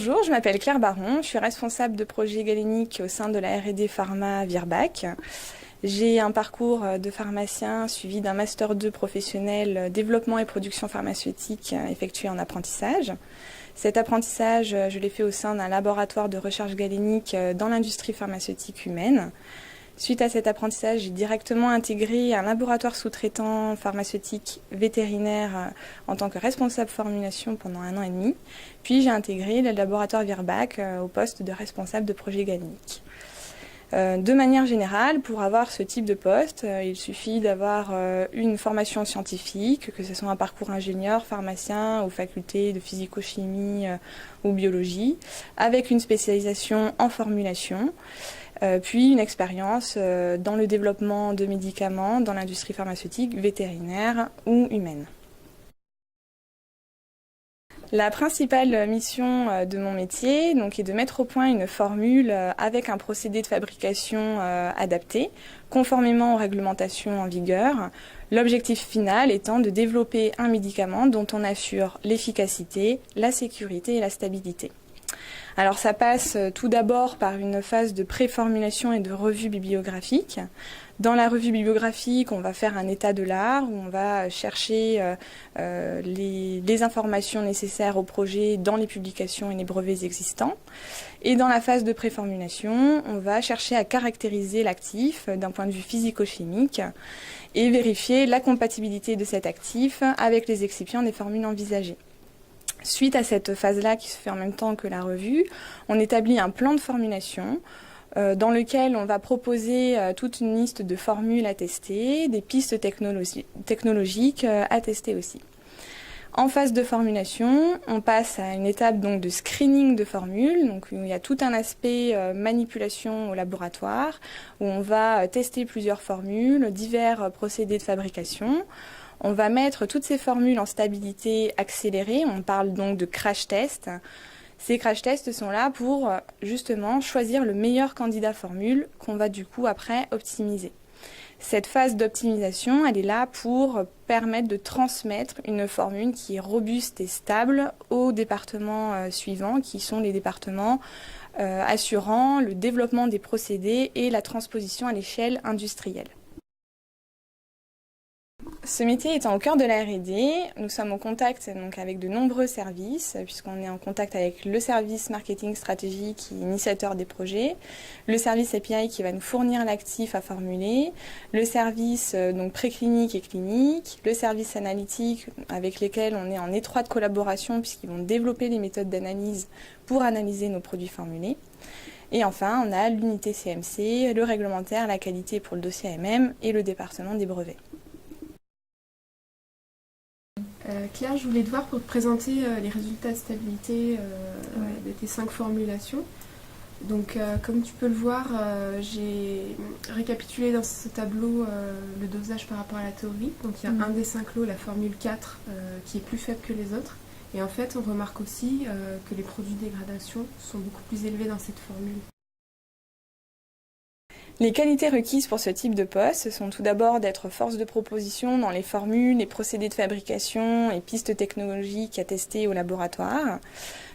Bonjour, je m'appelle Claire Baron, je suis responsable de projet galénique au sein de la R&D Pharma Virbac. J'ai un parcours de pharmacien suivi d'un Master 2 professionnel développement et production pharmaceutique effectué en apprentissage. Cet apprentissage, je l'ai fait au sein d'un laboratoire de recherche galénique dans l'industrie pharmaceutique humaine. Suite à cet apprentissage, j'ai directement intégré un laboratoire sous-traitant pharmaceutique vétérinaire en tant que responsable formulation pendant 1 an et demi. Puis j'ai intégré le laboratoire Virbac au poste de responsable de projet galénique. De manière générale, pour avoir ce type de poste, il suffit d'avoir une formation scientifique, que ce soit un parcours ingénieur, pharmacien ou faculté de physico-chimie ou biologie, avec une spécialisation en formulation. Puis une expérience dans le développement de médicaments dans l'industrie pharmaceutique, vétérinaire ou humaine. La principale mission de mon métier est de mettre au point une formule avec un procédé de fabrication adapté, conformément aux réglementations en vigueur. L'objectif final étant de développer un médicament dont on assure l'efficacité, la sécurité et la stabilité. Alors ça passe tout d'abord par une phase de préformulation et de revue bibliographique. Dans la revue bibliographique, on va faire un état de l'art, où on va chercher les informations nécessaires au projet dans les publications et les brevets existants. Et dans la phase de préformulation, on va chercher à caractériser l'actif d'un point de vue physico-chimique et vérifier la compatibilité de cet actif avec les excipients des formules envisagées. Suite à cette phase-là qui se fait en même temps que la revue, on établit un plan de formulation dans lequel on va proposer toute une liste de formules à tester, des pistes technologiques à tester aussi. En phase de formulation, on passe à une étape de screening de formules, donc il y a tout un aspect manipulation au laboratoire, où on va tester plusieurs formules, divers procédés de fabrication. On va mettre toutes ces formules en stabilité accélérée, on parle donc de crash test. Ces crash tests sont là pour justement choisir le meilleur candidat formule qu'on va du coup après optimiser. Cette phase d'optimisation, elle est là pour permettre de transmettre une formule qui est robuste et stable aux départements suivants, qui sont les départements assurant le développement des procédés et la transposition à l'échelle industrielle. Ce métier étant au cœur de la R&D, nous sommes en contact avec de nombreux services, puisqu'on est en contact avec le service marketing stratégique qui est initiateur des projets, le service API qui va nous fournir l'actif à formuler, le service préclinique et clinique, le service analytique avec lesquels on est en étroite collaboration puisqu'ils vont développer les méthodes d'analyse pour analyser nos produits formulés. Et enfin, on a l'unité CMC, le réglementaire, la qualité pour le dossier AMM et le département des brevets. Claire, je voulais te voir pour te présenter les résultats de stabilité de tes 5 formulations. Donc, comme tu peux le voir, j'ai récapitulé dans ce tableau le dosage par rapport à la théorie. Donc, il y a un des 5 lots, la formule 4, qui est plus faible que les autres. Et en fait, on remarque aussi que les produits de dégradation sont beaucoup plus élevés dans cette formule. Les qualités requises pour ce type de poste sont tout d'abord d'être force de proposition dans les formules, les procédés de fabrication et pistes technologiques à tester au laboratoire.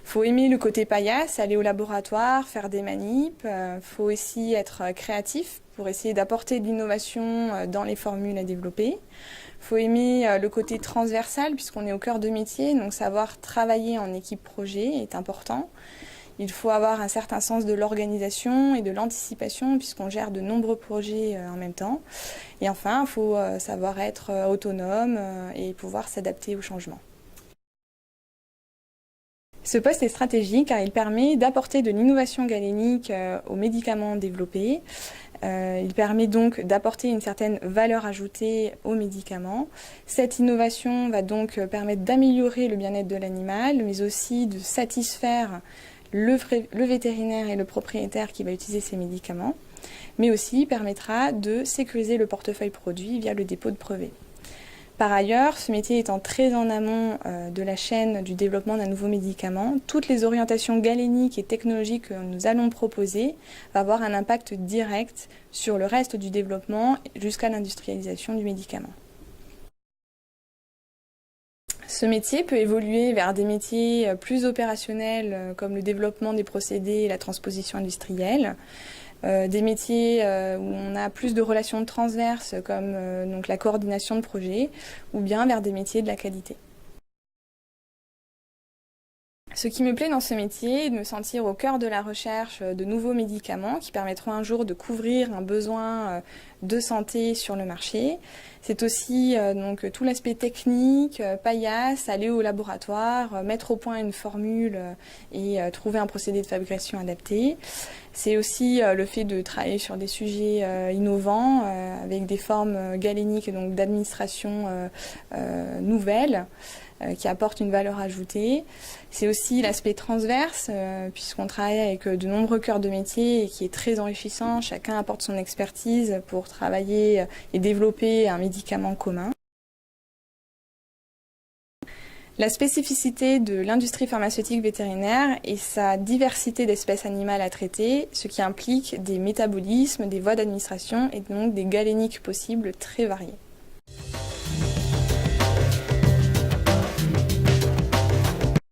Il faut aimer le côté paillasse, aller au laboratoire, faire des manips. Il faut aussi être créatif pour essayer d'apporter de l'innovation dans les formules à développer. Il faut aimer le côté transversal puisqu'on est au cœur de métier, donc savoir travailler en équipe projet est important. Il faut avoir un certain sens de l'organisation et de l'anticipation puisqu'on gère de nombreux projets en même temps. Et enfin, il faut savoir être autonome et pouvoir s'adapter aux changements. Ce poste est stratégique car il permet d'apporter de l'innovation galénique aux médicaments développés. Il permet donc d'apporter une certaine valeur ajoutée aux médicaments. Cette innovation va donc permettre d'améliorer le bien-être de l'animal, mais aussi de satisfaire le vétérinaire et le propriétaire qui va utiliser ces médicaments, mais aussi permettra de sécuriser le portefeuille produit via le dépôt de brevet. Par ailleurs, ce métier étant très en amont de la chaîne du développement d'un nouveau médicament, toutes les orientations galéniques et technologiques que nous allons proposer vont avoir un impact direct sur le reste du développement jusqu'à l'industrialisation du médicament. Ce métier peut évoluer vers des métiers plus opérationnels comme le développement des procédés et la transposition industrielle, des métiers où on a plus de relations transverses comme donc la coordination de projets, ou bien vers des métiers de la qualité. Ce qui me plaît dans ce métier est de me sentir au cœur de la recherche de nouveaux médicaments qui permettront un jour de couvrir un besoin de santé sur le marché. C'est aussi donc tout l'aspect technique, paillasse, aller au laboratoire, mettre au point une formule et trouver un procédé de fabrication adapté. C'est aussi le fait de travailler sur des sujets innovants avec des formes galéniques et donc d'administration nouvelles qui apportent une valeur ajoutée. C'est aussi l'aspect transverse, puisqu'on travaille avec de nombreux cœurs de métier et qui est très enrichissant. Chacun apporte son expertise pour travailler et développer un médicament commun. La spécificité de l'industrie pharmaceutique vétérinaire est sa diversité d'espèces animales à traiter, ce qui implique des métabolismes, des voies d'administration et donc des galéniques possibles très variées.